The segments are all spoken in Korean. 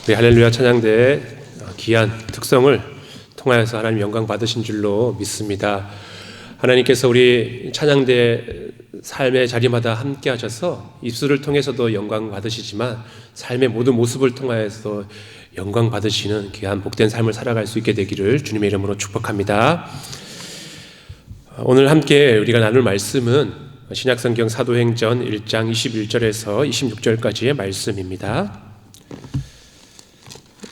우리 할렐루야 찬양대의 귀한 특성을 통하여서 하나님 영광 받으신 줄로 믿습니다. 하나님께서 우리 찬양대 삶의 자리마다 함께 하셔서 입술을 통해서도 영광 받으시지만 삶의 모든 모습을 통하여서 영광 받으시는 귀한 복된 삶을 살아갈 수 있게 되기를 주님의 이름으로 축복합니다. 오늘 함께 우리가 나눌 말씀은 신약성경 사도행전 1장 21절에서 26절까지의 말씀입니다.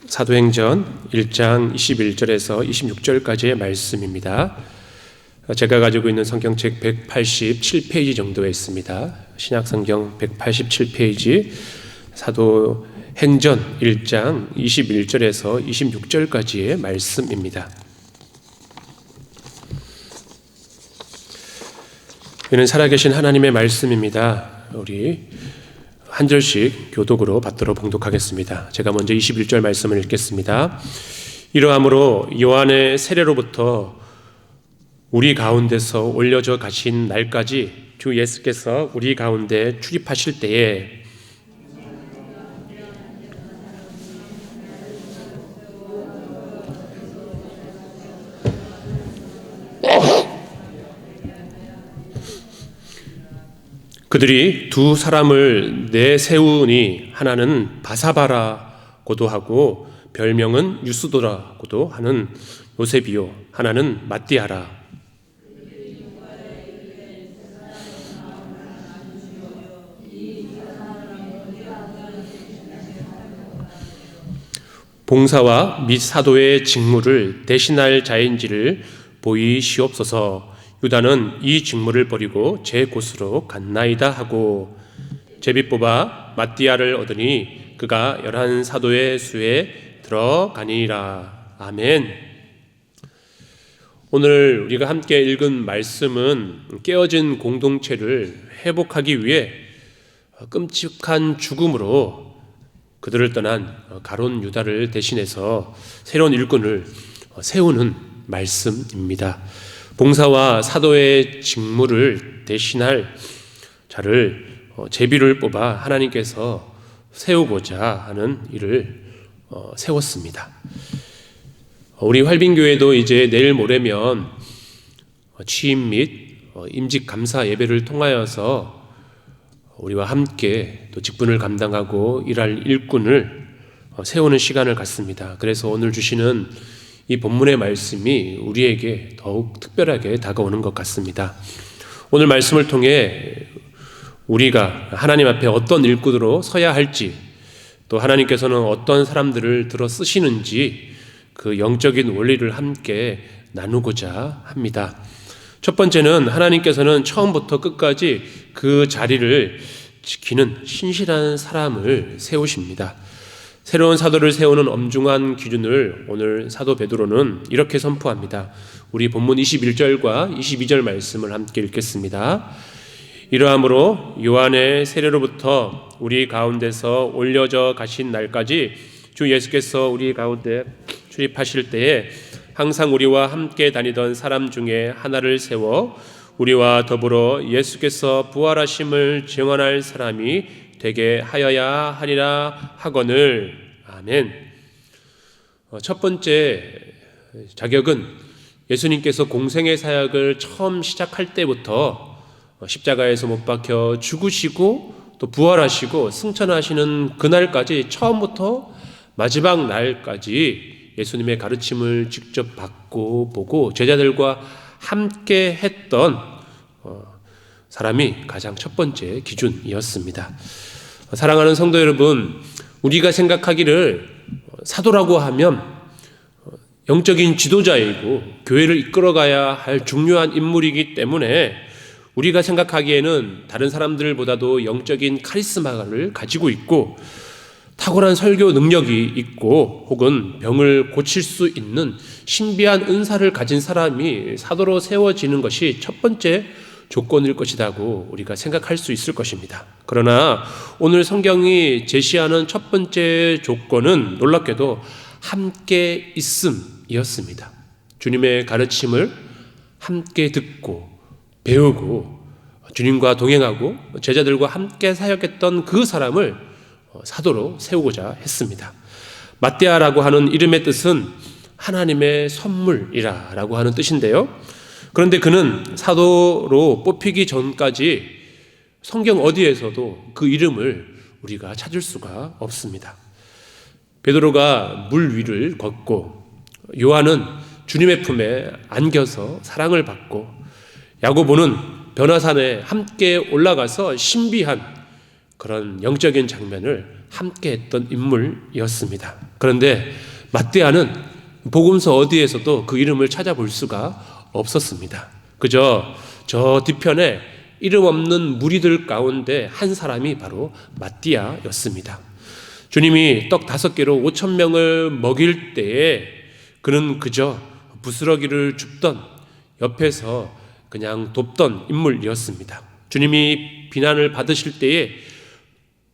사도행전 1장 21절에서 26절까지의 말씀입니다. 제가 가지고 있는 성경책 187페이지 정도에 있습니다. 신약성경 187페이지 사도행전 1장 21절에서 26절까지의 말씀입니다. 이는 살아계신 하나님의 말씀입니다. 우리 한 절씩 교독으로 받도록 봉독하겠습니다. 제가 먼저 21절 말씀을 읽겠습니다. 이러함으로 요한의 세례로부터 우리 가운데서 올려져 가신 날까지 주 예수께서 우리 가운데 출입하실 때에 그들이 두 사람을 내세우니 하나는 바사바라고도 하고 별명은 유스도라고도 하는 요셉이요 하나는 마띠아라. 봉사와 및 사도의 직무를 대신할 자인지를 보이시옵소서. 유다는 이 직무를 버리고 제 곳으로 갔나이다 하고 제비 뽑아 마띠아를 얻으니 그가 11 사도의 수에 들어가니라. 아멘. 오늘 우리가 함께 읽은 말씀은 깨어진 공동체를 회복하기 위해 끔찍한 죽음으로 그들을 떠난 가룟 유다를 대신해서 새로운 일꾼을 세우는 말씀입니다. 봉사와 사도의 직무를 대신할 자를 제비를 뽑아 하나님께서 세우고자 하는 일을 세웠습니다. 우리 활빈교회도 이제 내일 모레면 취임 및 임직 감사 예배를 통하여서 우리와 함께 또 직분을 감당하고 일할 일꾼을 세우는 시간을 갖습니다. 그래서 오늘 주시는 이 본문의 말씀이 우리에게 더욱 특별하게 다가오는 것 같습니다. 오늘 말씀을 통해 우리가 하나님 앞에 어떤 일꾼으로 서야 할지, 또 하나님께서는 어떤 사람들을 들어 쓰시는지 그 영적인 원리를 함께 나누고자 합니다. 첫 번째는 하나님께서는 처음부터 끝까지 그 자리를 지키는 신실한 사람을 세우십니다. 새로운 사도를 세우는 엄중한 기준을 오늘 사도 베드로는 이렇게 선포합니다. 우리 본문 21절과 22절 말씀을 함께 읽겠습니다. 이러함으로 요한의 세례로부터 우리 가운데서 올려져 가신 날까지 주 예수께서 우리 가운데 출입하실 때에 항상 우리와 함께 다니던 사람 중에 하나를 세워 우리와 더불어 예수께서 부활하심을 증언할 사람이 되게 하여야 하리라 하거늘. 아멘. 첫 번째 자격은 예수님께서 공생의 사역을 처음 시작할 때부터 십자가에서 못 박혀 죽으시고 또 부활하시고 승천하시는 그날까지 처음부터 마지막 날까지 예수님의 가르침을 직접 받고 보고 제자들과 함께 했던 사람이 가장 첫 번째 기준이었습니다. 사랑하는 성도 여러분, 우리가 생각하기를 사도라고 하면 영적인 지도자이고 교회를 이끌어가야 할 중요한 인물이기 때문에 우리가 생각하기에는 다른 사람들보다도 영적인 카리스마를 가지고 있고 탁월한 설교 능력이 있고 혹은 병을 고칠 수 있는 신비한 은사를 가진 사람이 사도로 세워지는 것이 첫 번째 조건일 것이라고 우리가 생각할 수 있을 것입니다. 그러나 오늘 성경이 제시하는 첫 번째 조건은 놀랍게도 함께 있음이었습니다. 주님의 가르침을 함께 듣고 배우고 주님과 동행하고 제자들과 함께 사역했던 그 사람을 사도로 세우고자 했습니다. 마띠아라고 하는 이름의 뜻은 하나님의 선물이라고 하는 뜻인데요. 그런데 그는 사도로 뽑히기 전까지 성경 어디에서도 그 이름을 우리가 찾을 수가 없습니다. 베드로가 물 위를 걷고, 요한은 주님의 품에 안겨서 사랑을 받고, 야고보는 변화산에 함께 올라가서 신비한 그런 영적인 장면을 함께 했던 인물이었습니다. 그런데 마띠아는 복음서 어디에서도 그 이름을 찾아볼 수가 없었습니다. 그저 저 뒤편에 이름 없는 무리들 가운데 한 사람이 바로 마띠아였습니다. 주님이 떡 5개로 5,000명을 먹일 때에 그는 그저 부스러기를 줍던, 옆에서 그냥 돕던 인물이었습니다. 주님이 비난을 받으실 때에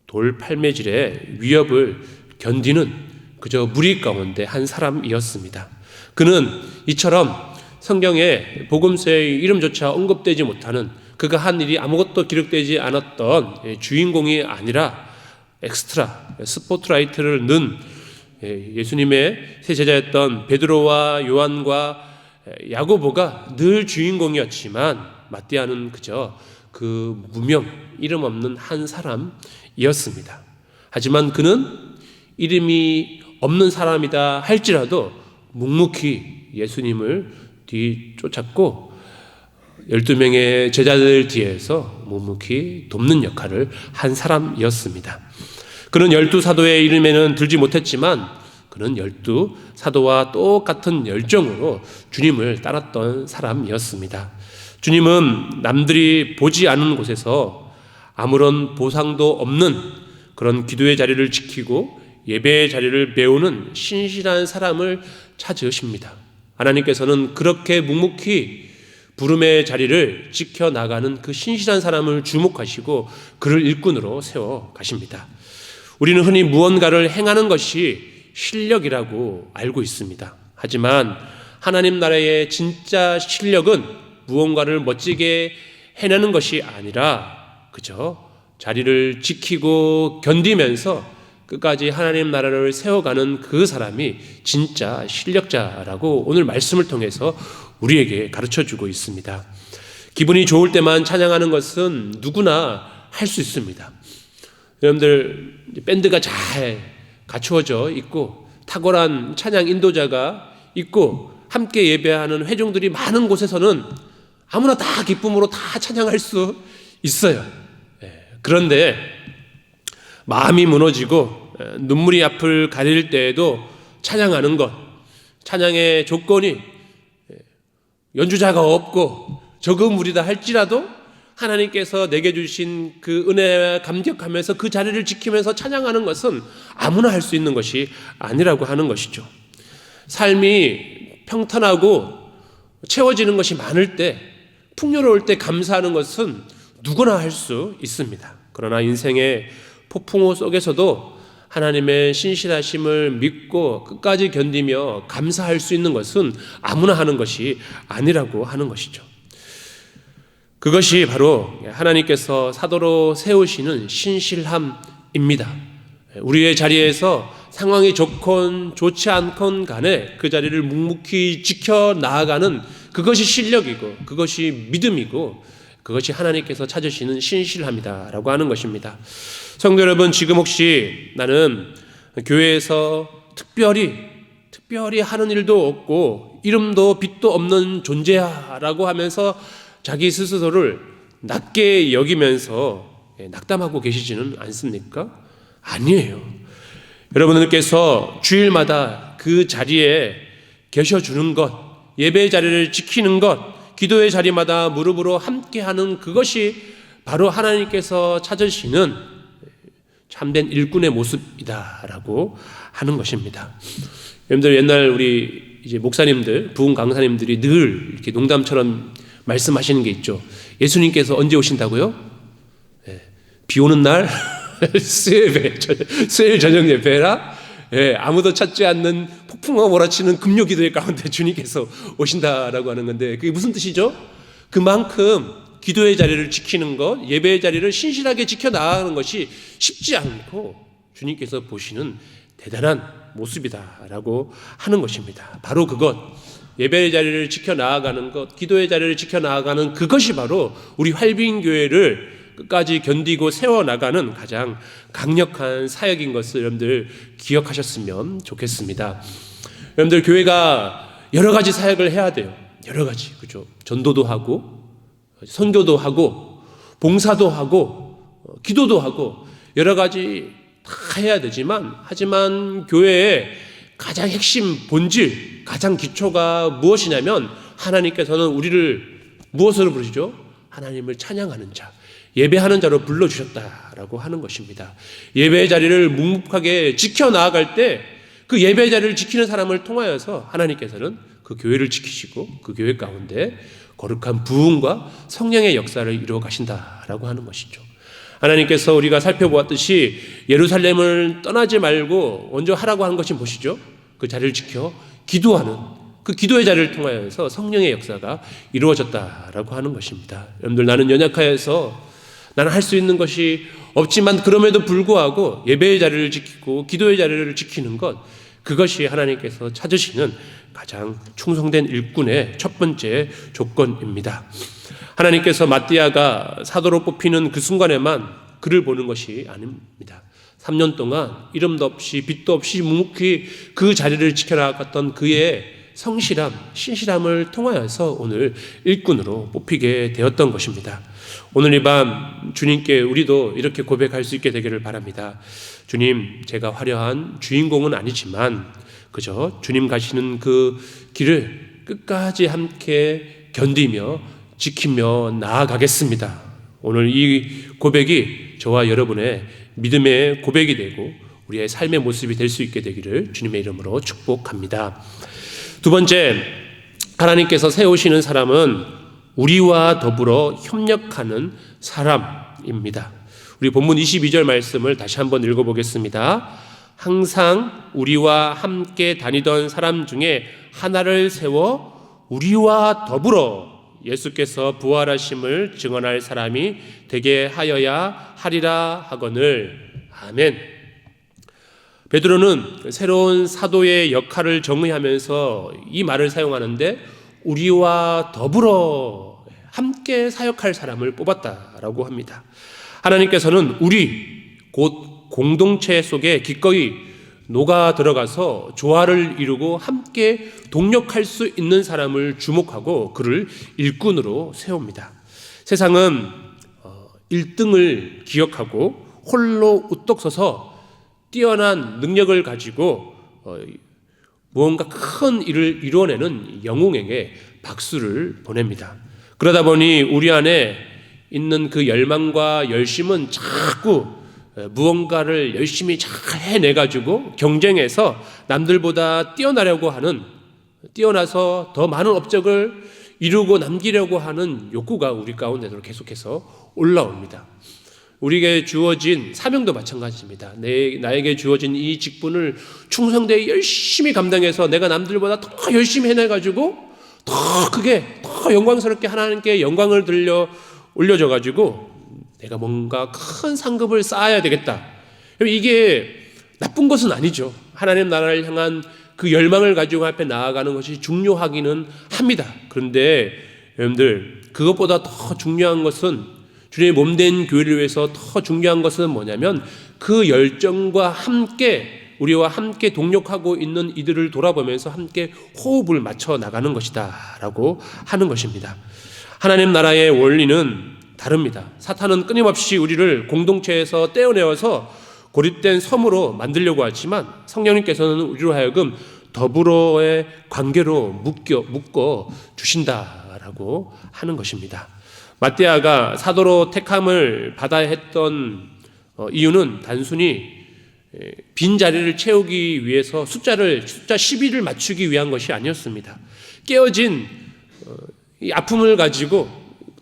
돌 팔매질의 위협을 견디는 그저 무리 가운데 한 사람이었습니다. 그는 이처럼 성경에 복음서의 이름조차 언급되지 못하는, 그가 한 일이 아무것도 기록되지 않았던 주인공이 아니라 엑스트라 스포트라이트를 넣은 예수님의 세 제자였던 베드로와 요한과 야고보가 늘 주인공이었지만, 마띠아는 그저 그 무명, 이름 없는 한 사람이었습니다. 하지만 그는 이름이 없는 사람이다 할지라도 묵묵히 예수님을 뒤쫓았고 12명의 제자들 뒤에서 묵묵히 돕는 역할을 한 사람이었습니다. 그는 12사도의 이름에는 들지 못했지만 그는 12사도와 똑같은 열정으로 주님을 따랐던 사람이었습니다. 주님은 남들이 보지 않는 곳에서 아무런 보상도 없는 그런 기도의 자리를 지키고 예배의 자리를 메우는 신실한 사람을 찾으십니다. 하나님께서는 그렇게 묵묵히 부름의 자리를 지켜나가는 그 신실한 사람을 주목하시고 그를 일꾼으로 세워 가십니다. 우리는 흔히 무언가를 행하는 것이 실력이라고 알고 있습니다. 하지만 하나님 나라의 진짜 실력은 무언가를 멋지게 해내는 것이 아니라 그저 자리를 지키고 견디면서 끝까지 하나님 나라를 세워가는 그 사람이 진짜 실력자라고 오늘 말씀을 통해서 우리에게 가르쳐주고 있습니다. 기분이 좋을 때만 찬양하는 것은 누구나 할 수 있습니다. 여러분들 밴드가 잘 갖추어져 있고 탁월한 찬양 인도자가 있고 함께 예배하는 회중들이 많은 곳에서는 아무나 다 기쁨으로 다 찬양할 수 있어요. 그런데 마음이 무너지고 눈물이 앞을 가릴 때에도 찬양하는 것, 찬양의 조건이 연주자가 없고 적은 무리다 할지라도 하나님께서 내게 주신 그 은혜에 감격하면서 그 자리를 지키면서 찬양하는 것은 아무나 할 수 있는 것이 아니라고 하는 것이죠. 삶이 평탄하고 채워지는 것이 많을 때, 풍요로울 때 감사하는 것은 누구나 할 수 있습니다. 그러나 인생의 폭풍우 속에서도 하나님의 신실하심을 믿고 끝까지 견디며 감사할 수 있는 것은 아무나 하는 것이 아니라고 하는 것이죠. 그것이 바로 하나님께서 사도로 세우시는 신실함입니다. 우리의 자리에서 상황이 좋건 좋지 않건 간에 그 자리를 묵묵히 지켜나가는 그것이 실력이고 그것이 믿음이고 그것이 하나님께서 찾으시는 신실함이다라고 하는 것입니다. 성도 여러분, 지금 혹시 나는 교회에서 특별히 하는 일도 없고 이름도 빛도 없는 존재야라고 하면서 자기 스스로를 낮게 여기면서 낙담하고 계시지는 않습니까? 아니에요. 여러분들께서 주일마다 그 자리에 계셔주는 것, 예배의 자리를 지키는 것, 기도의 자리마다 무릎으로 함께하는 그것이 바로 하나님께서 찾으시는 참된 일꾼의 모습이다라고 하는 것입니다. 여러분들 옛날 우리 이제 목사님들, 부흥 강사님들이 늘 이렇게 농담처럼 말씀하시는 게 있죠. 예수님께서 언제 오신다고요? 비 오는 날 수요일 저녁 예배라 아무도 찾지 않는 폭풍과 몰아치는 금요 기도회 가운데 주님께서 오신다라고 하는 건데 그게 무슨 뜻이죠? 그만큼 기도의 자리를 지키는 것, 예배의 자리를 신실하게 지켜나가는 것이 쉽지 않고 주님께서 보시는 대단한 모습이다라고 하는 것입니다. 바로 그것, 예배의 자리를 지켜나가는 것, 기도의 자리를 지켜나가는 그것이 바로 우리 활빈교회를 끝까지 견디고 세워나가는 가장 강력한 사역인 것을 여러분들 기억하셨으면 좋겠습니다. 여러분들, 교회가 여러 가지 사역을 해야 돼요. 여러 가지, 그죠? 전도도 하고, 선교도 하고, 봉사도 하고, 기도도 하고, 여러 가지 다 해야 되지만, 하지만 교회의 가장 핵심, 본질, 가장 기초가 무엇이냐면, 하나님께서는 우리를 무엇으로 부르시죠? 하나님을 찬양하는 자, 예배하는 자로 불러주셨다라고 하는 것입니다. 예배의 자리를 묵묵하게 지켜나아갈 때 그 예배의 자리를 지키는 사람을 통하여서 하나님께서는 그 교회를 지키시고 그 교회 가운데 거룩한 부흥과 성령의 역사를 이루어 가신다라고 하는 것이죠. 하나님께서 우리가 살펴보았듯이 예루살렘을 떠나지 말고 먼저 하라고 한 것이 무엇이죠? 그 자리를 지켜 기도하는, 그 기도의 자리를 통하여서 성령의 역사가 이루어졌다라고 하는 것입니다. 여러분들, 나는 연약하여서 나는 할 수 있는 것이 없지만 그럼에도 불구하고 예배의 자리를 지키고 기도의 자리를 지키는 것, 그것이 하나님께서 찾으시는 가장 충성된 일꾼의 첫 번째 조건입니다. 하나님께서 마띠아가 사도로 뽑히는 그 순간에만 그를 보는 것이 아닙니다. 3년 동안 이름도 없이 빛도 없이 묵묵히 그 자리를 지켜나갔던 그의 성실함, 신실함을 통하여서 오늘 일꾼으로 뽑히게 되었던 것입니다. 오늘 이 밤 주님께 우리도 이렇게 고백할 수 있게 되기를 바랍니다. 주님, 제가 화려한 주인공은 아니지만 그저 주님 가시는 그 길을 끝까지 함께 견디며 지키며 나아가겠습니다. 오늘 이 고백이 저와 여러분의 믿음의 고백이 되고 우리의 삶의 모습이 될 수 있게 되기를 주님의 이름으로 축복합니다. 두 번째, 하나님께서 세우시는 사람은 우리와 더불어 협력하는 사람입니다. 우리 본문 22절 말씀을 다시 한번 읽어보겠습니다. 항상 우리와 함께 다니던 사람 중에 하나를 세워 우리와 더불어 예수께서 부활하심을 증언할 사람이 되게 하여야 하리라 하거늘. 아멘. 베드로는 새로운 사도의 역할을 정의하면서 이 말을 사용하는데 우리와 더불어 함께 사역할 사람을 뽑았다라고 합니다. 하나님께서는 우리 곧 공동체 속에 기꺼이 녹아 들어가서 조화를 이루고 함께 동력할 수 있는 사람을 주목하고 그를 일꾼으로 세웁니다. 세상은 1등을 기억하고 홀로 우뚝 서서 뛰어난 능력을 가지고 무언가 큰 일을 이루어내는 영웅에게 박수를 보냅니다. 그러다 보니 우리 안에 있는 그 열망과 열심은 자꾸 무언가를 열심히 잘 해내가지고 경쟁해서 남들보다 뛰어나려고 하는, 뛰어나서 더 많은 업적을 이루고 남기려고 하는 욕구가 우리 가운데로 계속해서 올라옵니다. 우리에게 주어진 사명도 마찬가지입니다. 나에게 주어진 이 직분을 충성되게 열심히 감당해서 내가 남들보다 더 열심히 해내가지고 더 크게, 더 영광스럽게 하나님께 영광을 올려줘가지고 내가 뭔가 큰 상급을 쌓아야 되겠다. 이게 나쁜 것은 아니죠. 하나님 나라를 향한 그 열망을 가지고 앞에 나아가는 것이 중요하기는 합니다. 그런데 여러분들, 그것보다 더 중요한 것은, 주님의 몸된 교회를 위해서 더 중요한 것은 뭐냐면 그 열정과 함께 우리와 함께 동력하고 있는 이들을 돌아보면서 함께 호흡을 맞춰 나가는 것이다 라고 하는 것입니다. 하나님 나라의 원리는 다릅니다. 사탄은 끊임없이 우리를 공동체에서 떼어내어서 고립된 섬으로 만들려고 하지만 성령님께서는 우리로 하여금 더불어의 관계로 묶어 주신다라고 하는 것입니다. 마띠아가 사도로 택함을 받아야 했던 이유는 단순히 빈 자리를 채우기 위해서 숫자 12를 맞추기 위한 것이 아니었습니다. 깨어진 이 아픔을 가지고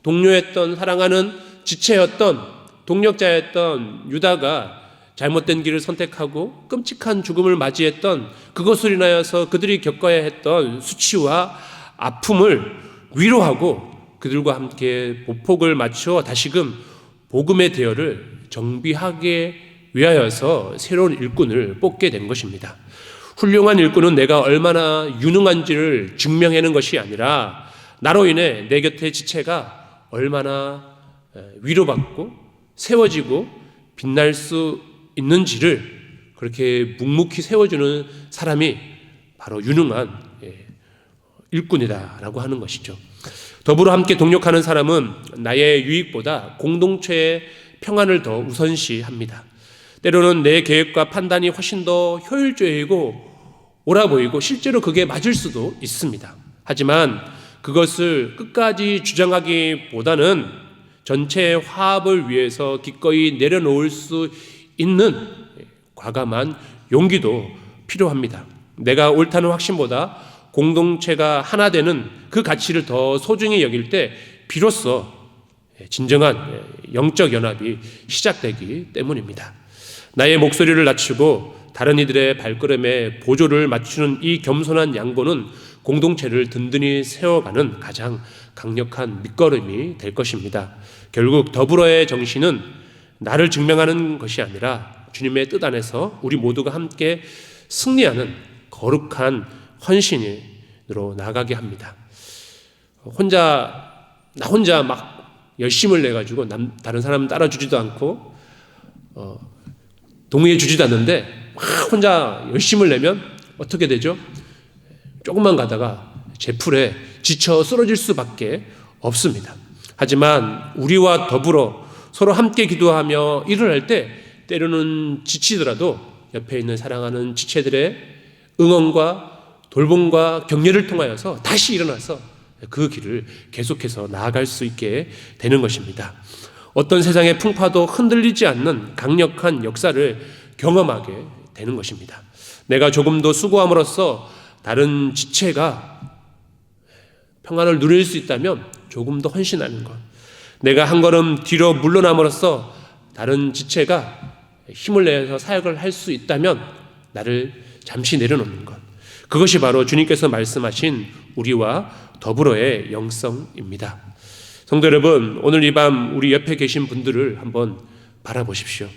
동료였던, 사랑하는 지체였던, 동력자였던 유다가 잘못된 길을 선택하고 끔찍한 죽음을 맞이했던 그것을 인하여서 그들이 겪어야 했던 수치와 아픔을 위로하고 그들과 함께 보폭을 맞추어 다시금 복음의 대열을 정비하게 위하여서 새로운 일꾼을 뽑게 된 것입니다. 훌륭한 일꾼은 내가 얼마나 유능한지를 증명하는 것이 아니라 나로 인해 내 곁의 지체가 얼마나 위로받고 세워지고 빛날 수 있는지를 그렇게 묵묵히 세워주는 사람이 바로 유능한 일꾼이다라고 하는 것이죠. 더불어 함께 동력하는 사람은 나의 유익보다 공동체의 평안을 더 우선시합니다. 때로는 내 계획과 판단이 훨씬 더 효율적이고 옳아 보이고 실제로 그게 맞을 수도 있습니다. 하지만 그것을 끝까지 주장하기보다는 전체의 화합을 위해서 기꺼이 내려놓을 수 있는 과감한 용기도 필요합니다. 내가 옳다는 확신보다 공동체가 하나 되는 그 가치를 더 소중히 여길 때 비로소 진정한 영적 연합이 시작되기 때문입니다. 나의 목소리를 낮추고 다른 이들의 발걸음에 보조를 맞추는 이 겸손한 양보는 공동체를 든든히 세워가는 가장 강력한 밑거름이 될 것입니다. 결국 더불어의 정신은 나를 증명하는 것이 아니라 주님의 뜻 안에서 우리 모두가 함께 승리하는 거룩한 헌신으로 나가게 합니다. 나 혼자 막 열심을 내가지고 다른 사람 따라주지도 않고 동의해 주지도 않는데 막 혼자 열심을 내면 어떻게 되죠? 조금만 가다가 제풀에 지쳐 쓰러질 수밖에 없습니다. 하지만 우리와 더불어 서로 함께 기도하며 일을 할 때 때로는 지치더라도 옆에 있는 사랑하는 지체들의 응원과 돌봄과 격려를 통하여서 다시 일어나서 그 길을 계속해서 나아갈 수 있게 되는 것입니다. 어떤 세상의 풍파도 흔들리지 않는 강력한 역사를 경험하게 되는 것입니다. 내가 조금 더 수고함으로써 다른 지체가 평안을 누릴 수 있다면 조금 더 헌신하는 것, 내가 한 걸음 뒤로 물러남으로써 다른 지체가 힘을 내서 사역을 할 수 있다면 나를 잠시 내려놓는 것, 그것이 바로 주님께서 말씀하신 우리와 더불어의 영성입니다. 성도 여러분, 오늘 이 밤 우리 옆에 계신 분들을 한번 바라보십시오.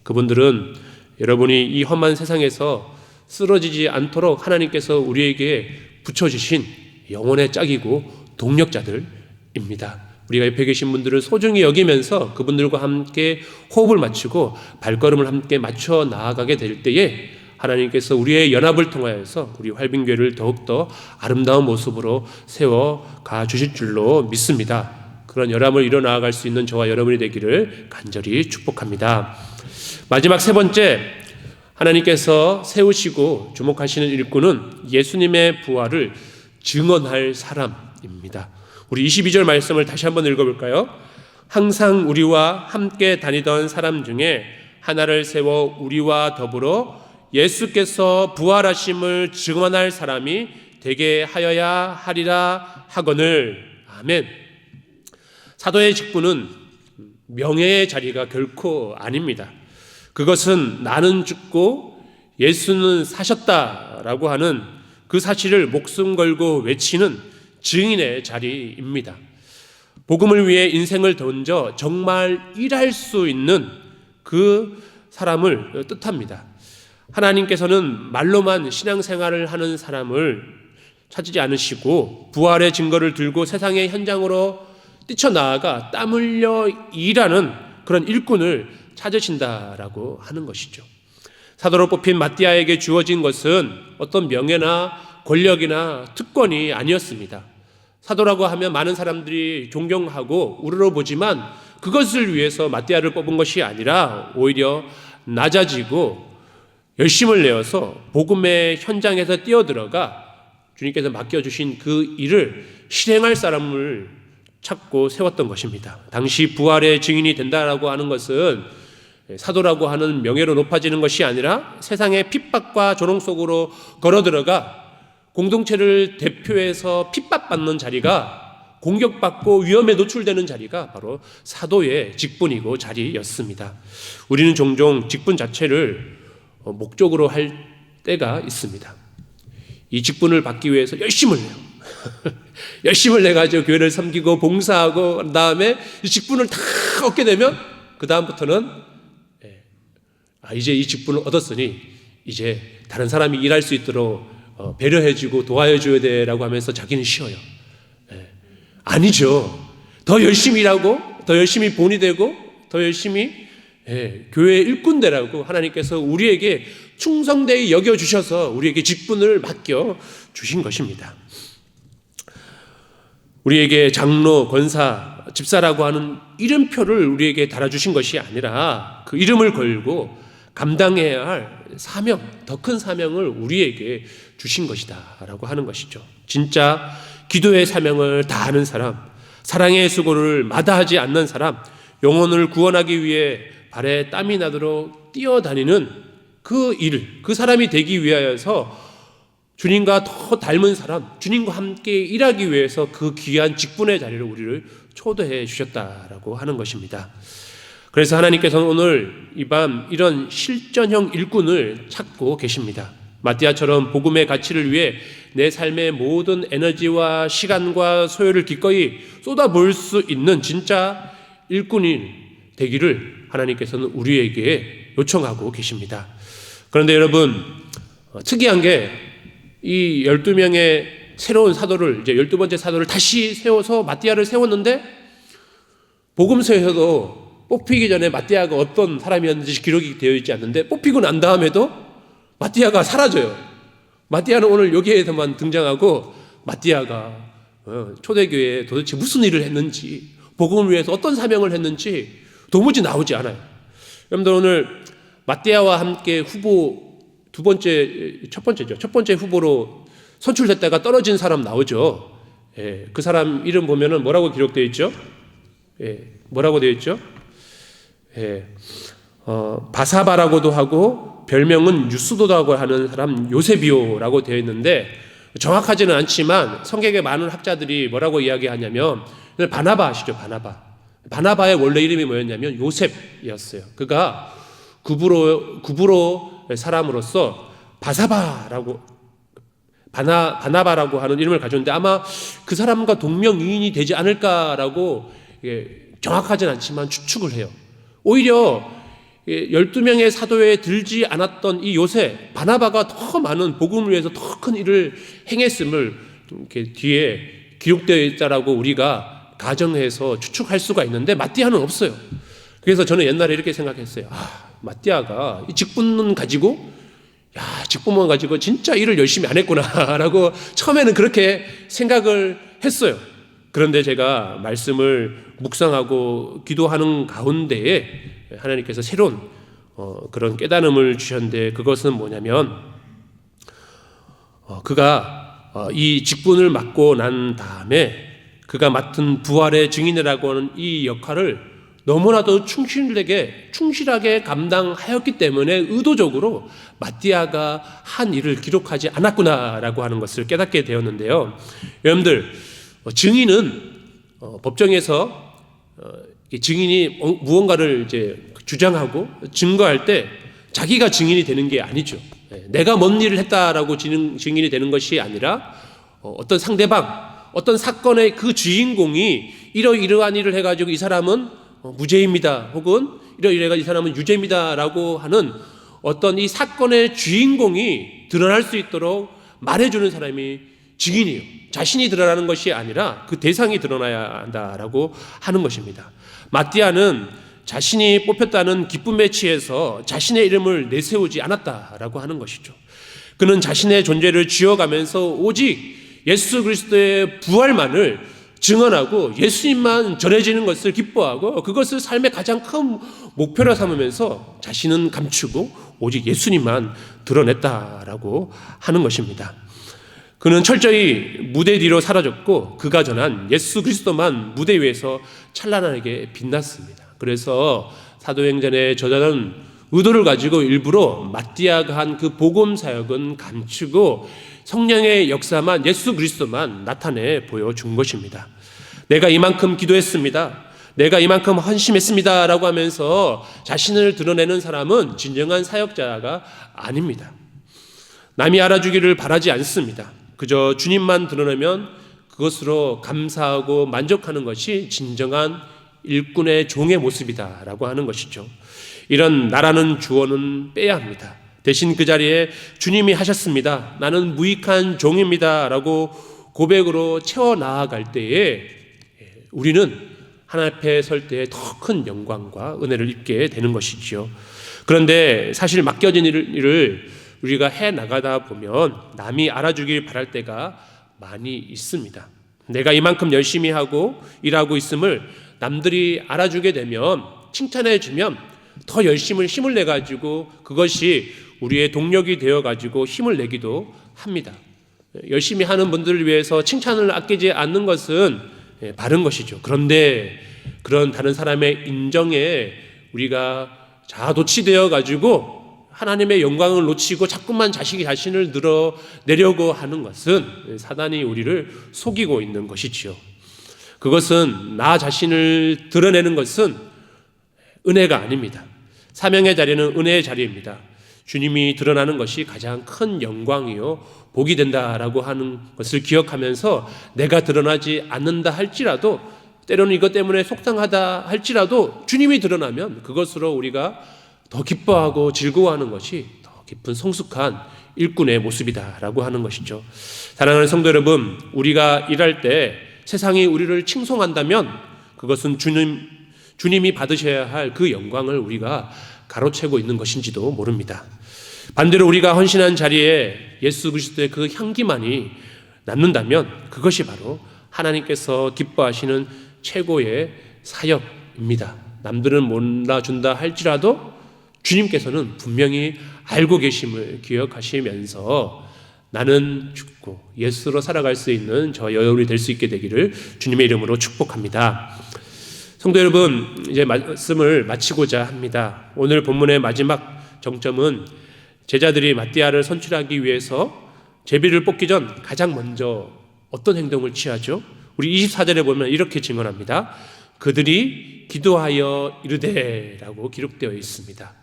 그분들은 여러분이 이 험한 세상에서 쓰러지지 않도록 하나님께서 우리에게 붙여주신 영혼의 짝이고 동력자들입니다. 우리가 옆에 계신 분들을 소중히 여기면서 그분들과 함께 호흡을 맞추고 발걸음을 함께 맞춰 나아가게 될 때에 하나님께서 우리의 연합을 통하여서 우리 활빈교회를 더욱더 아름다운 모습으로 세워가 주실 줄로 믿습니다. 그런 연합을 이뤄나갈 수 있는 저와 여러분이 되기를 간절히 축복합니다. 마지막 세 번째, 하나님께서 세우시고 주목하시는 일꾼은 예수님의 부활을 증언할 사람입니다. 우리 22절 말씀을 다시 한번 읽어볼까요? 항상 우리와 함께 다니던 사람 중에 하나를 세워 우리와 더불어 예수께서 부활하심을 증언할 사람이 되게 하여야 하리라 하거늘. 아멘. 사도의 직분은 명예의 자리가 결코 아닙니다. 그것은 나는 죽고 예수는 사셨다라고 하는 그 사실을 목숨 걸고 외치는 증인의 자리입니다. 복음을 위해 인생을 던져 정말 일할 수 있는 그 사람을 뜻합니다. 하나님께서는 말로만 신앙생활을 하는 사람을 찾지 않으시고 부활의 증거를 들고 세상의 현장으로 뛰쳐나아가 땀 흘려 일하는 그런 일꾼을 찾으신다라고 하는 것이죠. 사도로 뽑힌 마띠아에게 주어진 것은 어떤 명예나 권력이나 특권이 아니었습니다. 사도라고 하면 많은 사람들이 존경하고 우러러보지만 그것을 위해서 마띠아를 뽑은 것이 아니라 오히려 낮아지고 열심을 내어서 복음의 현장에서 뛰어들어가 주님께서 맡겨주신 그 일을 실행할 사람을 찾고 세웠던 것입니다. 당시 부활의 증인이 된다라고 하는 것은 사도라고 하는 명예로 높아지는 것이 아니라 세상의 핍박과 조롱 속으로 걸어들어가 공동체를 대표해서 핍박받는 자리가, 공격받고 위험에 노출되는 자리가 바로 사도의 직분이고 자리였습니다. 우리는 종종 직분 자체를 목적으로 할 때가 있습니다. 이 직분을 받기 위해서 열심을 내요. 열심을 내가지고 교회를 섬기고 봉사하고 그 다음에 이 직분을 다 얻게 되면 그 다음부터는 이제 이 직분을 얻었으니 이제 다른 사람이 일할 수 있도록 배려해주고 도와줘야 돼라고 하면서 자기는 쉬어요. 아니죠. 더 열심히 일하고 더 열심히 본이 되고 더 열심히 교회의 일꾼 되라고 하나님께서 우리에게 충성되게 여겨주셔서 우리에게 직분을 맡겨 주신 것입니다. 우리에게 장로, 권사, 집사라고 하는 이름표를 우리에게 달아주신 것이 아니라 그 이름을 걸고 감당해야 할 사명, 더 큰 사명을 우리에게 주신 것이다 라고 하는 것이죠. 진짜 기도의 사명을 다하는 사람, 사랑의 수고를 마다하지 않는 사람, 영혼을 구원하기 위해 발에 땀이 나도록 뛰어다니는 그 일, 그 사람이 되기 위하여서 주님과 더 닮은 사람, 주님과 함께 일하기 위해서 그 귀한 직분의 자리를 우리를 초대해 주셨다라고 하는 것입니다. 그래서 하나님께서는 오늘 이 밤 이런 실전형 일꾼을 찾고 계십니다. 마띠아처럼 복음의 가치를 위해 내 삶의 모든 에너지와 시간과 소요를 기꺼이 쏟아부을 수 있는 진짜 일꾼이 되기를 하나님께서는 우리에게 요청하고 계십니다. 그런데 여러분, 특이한 게 이 12명의 새로운 사도를, 이제 12번째 사도를 다시 세워서 마띠아를 세웠는데, 복음서에서도 뽑히기 전에 마띠아가 어떤 사람이었는지 기록이 되어 있지 않는데, 뽑히고 난 다음에도 마띠아가 사라져요. 마띠아는 오늘 여기에서만 등장하고, 마띠아가 초대교회에 도대체 무슨 일을 했는지, 복음을 위해서 어떤 사명을 했는지 도무지 나오지 않아요. 여러분들, 오늘 마띠아와 함께 후보 첫 번째 후보로 선출됐다가 떨어진 사람 나오죠. 그 사람 이름 보면은 뭐라고 기록되어 있죠? 뭐라고 되어 있죠? 바사바라고도 하고 별명은 유스도라고 하는 사람 요세비오라고 되어 있는데, 정확하지는 않지만 성경의 많은 학자들이 뭐라고 이야기하냐면, 바나바 아시죠? 바나바의 원래 이름이 뭐였냐면 요셉이었어요. 그가 구브로 사람으로서 바나바라고 하는 이름을 가졌는데, 아마 그 사람과 동명이인이 되지 않을까라고 정확하지는 않지만 추측을 해요. 오히려 12명의 사도에 들지 않았던 이 요셉, 바나바가 더 많은 복음을 위해서 더 큰 일을 행했음을 이렇게 뒤에 기록되어 있다라고 우리가 가정해서 추측할 수가 있는데, 마띠아는 없어요. 그래서 저는 옛날에 이렇게 생각했어요. 마띠아가 이 직분만 가지고 진짜 일을 열심히 안 했구나라고 처음에는 그렇게 생각을 했어요. 그런데 제가 말씀을 묵상하고 기도하는 가운데에 하나님께서 새로운 그런 깨달음을 주셨는데, 그것은 뭐냐면, 그가 이 직분을 맡고 난 다음에 그가 맡은 부활의 증인이라고 하는 이 역할을 너무나도 충실하게 감당하였기 때문에 의도적으로 마띠아가 한 일을 기록하지 않았구나라고 하는 것을 깨닫게 되었는데요. 여러분들, 증인은 법정에서 증인이 무언가를 이제 주장하고 증거할 때 자기가 증인이 되는 게 아니죠. 내가 뭔 일을 했다라고 증인이 되는 것이 아니라 어떤 상대방, 어떤 사건의 그 주인공이 이러이러한 일을 해가지고 이 사람은 무죄입니다, 혹은 이러이러해가 이 사람은 유죄입니다라고 하는 어떤 이 사건의 주인공이 드러날 수 있도록 말해주는 사람이 증인이에요. 자신이 드러나는 것이 아니라 그 대상이 드러나야 한다라고 하는 것입니다. 마띠아는 자신이 뽑혔다는 기쁨에 취해서 자신의 이름을 내세우지 않았다라고 하는 것이죠. 그는 자신의 존재를 쥐어가면서 오직 예수 그리스도의 부활만을 증언하고 예수님만 전해지는 것을 기뻐하고 그것을 삶의 가장 큰 목표로 삼으면서 자신은 감추고 오직 예수님만 드러냈다라고 하는 것입니다. 그는 철저히 무대 뒤로 사라졌고 그가 전한 예수 그리스도만 무대 위에서 찬란하게 빛났습니다. 그래서 사도행전의 저자는 의도를 가지고 일부러 마띠아가 한 그 복음 사역은 감추고 성령의 역사만, 예수 그리스도만 나타내 보여준 것입니다. 내가 이만큼 기도했습니다, 내가 이만큼 헌신했습니다 라고 하면서 자신을 드러내는 사람은 진정한 사역자가 아닙니다. 남이 알아주기를 바라지 않습니다. 그저 주님만 드러내면 그것으로 감사하고 만족하는 것이 진정한 일꾼의 종의 모습이다 라고 하는 것이죠. 이런 나라는 주어는 빼야 합니다. 대신 그 자리에 주님이 하셨습니다. 나는 무익한 종입니다. 라고 고백으로 채워 나아갈 때에 우리는 하나님 앞에 설 때에 더 큰 영광과 은혜를 입게 되는 것이지요. 그런데 사실 맡겨진 일을 우리가 해 나가다 보면 남이 알아주길 바랄 때가 많이 있습니다. 내가 이만큼 열심히 하고 일하고 있음을 남들이 알아주게 되면, 칭찬해 주면 더 열심히 힘을 내 가지고 그것이 우리의 동력이 되어 가지고 힘을 내기도 합니다. 열심히 하는 분들을 위해서 칭찬을 아끼지 않는 것은 바른 것이죠. 그런데 그런 다른 사람의 인정에 우리가 자아도취되어 가지고 하나님의 영광을 놓치고 자꾸만 자신을 드러내려고 하는 것은 사단이 우리를 속이고 있는 것이지요. 그것은 나 자신을 드러내는 것은 은혜가 아닙니다. 사명의 자리는 은혜의 자리입니다. 주님이 드러나는 것이 가장 큰 영광이요 복이 된다라고 하는 것을 기억하면서 내가 드러나지 않는다 할지라도, 때로는 이것 때문에 속상하다 할지라도 주님이 드러나면 그것으로 우리가 더 기뻐하고 즐거워하는 것이 더 깊은 성숙한 일꾼의 모습이다라고 하는 것이죠. 사랑하는 성도 여러분, 우리가 일할 때 세상이 우리를 칭송한다면 그것은 주님이 받으셔야 할 그 영광을 우리가 가로채고 있는 것인지도 모릅니다. 반대로 우리가 헌신한 자리에 예수 그리스도의 그 향기만이 남는다면 그것이 바로 하나님께서 기뻐하시는 최고의 사역입니다. 남들은 몰라준다 할지라도 주님께서는 분명히 알고 계심을 기억하시면서 나는 죽고 예수로 살아갈 수 있는 저 여러분이 될 수 있게 되기를 주님의 이름으로 축복합니다. 성도 여러분, 이제 말씀을 마치고자 합니다. 오늘 본문의 마지막 정점은 제자들이 마띠아를 선출하기 위해서 제비를 뽑기 전 가장 먼저 어떤 행동을 취하죠? 우리 24절에 보면 이렇게 증언합니다. 그들이 기도하여 이르되 라고 기록되어 있습니다.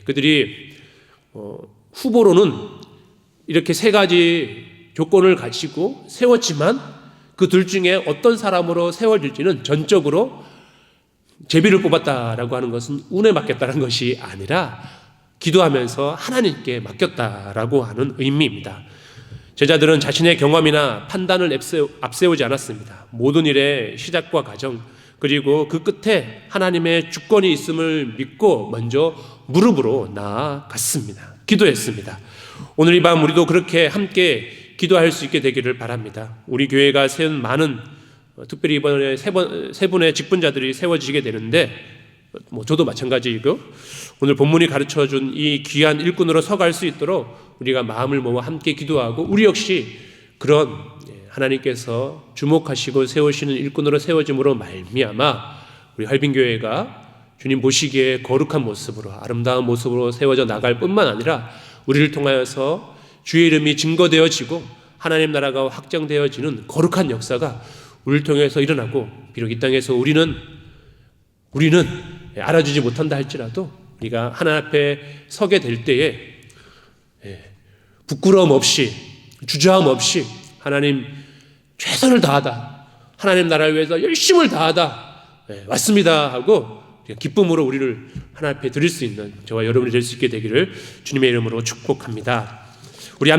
그들이 후보로는 이렇게 세 가지 조건을 가지고 세웠지만 그 둘 중에 어떤 사람으로 세워질지는 전적으로 제비를 뽑았다라고 하는 것은 운에 맡겼다는 것이 아니라 기도하면서 하나님께 맡겼다라고 하는 의미입니다. 제자들은 자신의 경험이나 판단을 앞세우지 않았습니다. 모든 일의 시작과 과정, 그리고 그 끝에 하나님의 주권이 있음을 믿고 먼저 무릎으로 나아갔습니다. 기도했습니다. 오늘 이 밤 우리도 그렇게 함께 기도할 수 있게 되기를 바랍니다. 우리 교회가 세운 많은, 특별히 이번에 세 분의 직분자들이 세워지게 되는데, 저도 마찬가지이고, 오늘 본문이 가르쳐준 이 귀한 일꾼으로 서갈 수 있도록 우리가 마음을 모아 함께 기도하고, 우리 역시 그런 하나님께서 주목하시고 세우시는 일꾼으로 세워짐으로 말미암아 우리 할빈교회가 주님 보시기에 거룩한 모습으로, 아름다운 모습으로 세워져 나갈 뿐만 아니라 우리를 통하여서 주의 이름이 증거되어지고 하나님 나라가 확장되어지는 거룩한 역사가 우리를 통해서 일어나고, 비록 이 땅에서 우리는 알아주지 못한다 할지라도 우리가 하나님 앞에 서게 될 때에 부끄러움 없이, 주저함 없이 하나님 최선을 다하다, 하나님 나라를 위해서 열심을 다하다 왔습니다 하고 기쁨으로 우리를 하나님 앞에 드릴 수 있는 저와 여러분이 될 수 있게 되기를 주님의 이름으로 축복합니다. 우리